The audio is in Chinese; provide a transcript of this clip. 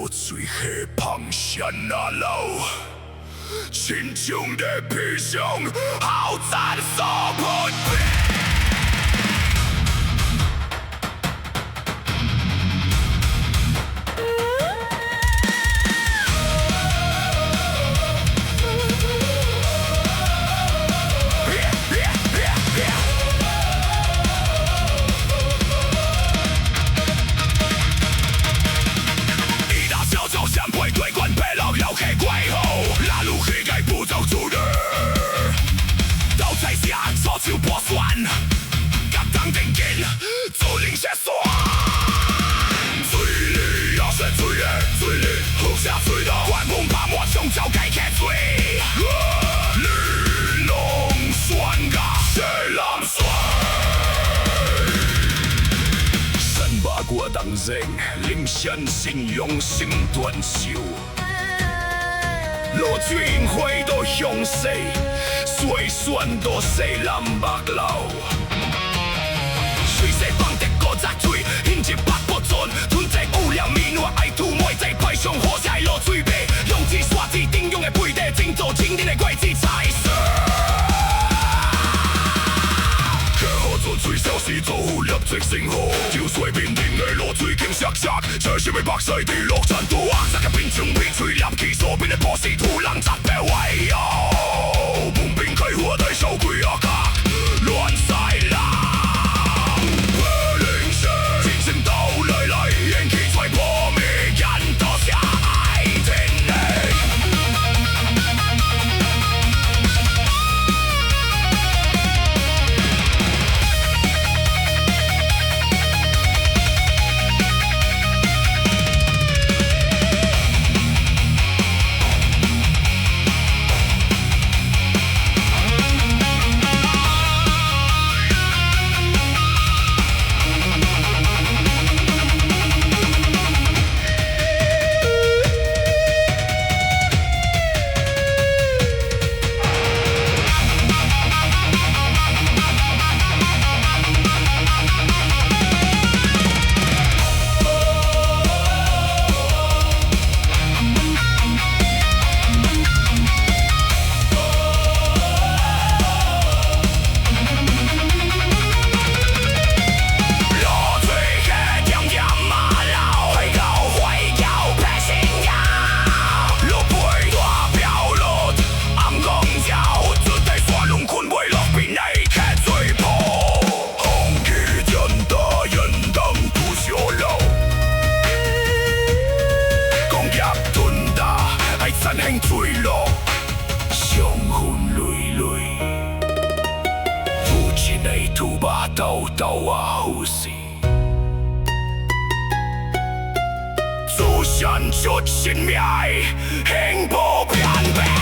落水下旁山那路，亲像在披上好战所喷皮。手破酸，甲当定紧，做零些酸。水里也是水的，水里好下水的，关门把我上脚解开水。你弄酸甲水蓝水，三把过当人，领先信用心断手。路转回到向西，水选到西南北路。水势放得高杂水，引入北部船，吞这污染米暖爱涂抹在排上火柴落水白，用纸刷子顶用的背地，真做真人的怪子彩色。客户做水消失做好立即生活，潮水面顶的落水景色色，这是为北西地落战多啊！三个冰枪皮吹立起所变的波士土人杂白歪哟，门边开火在烧鬼啊角，乱晒人。零星精神到来，演起在破灭，引导下爱天内。斗斗啊，呼吸，祖先出性命，幸福变变。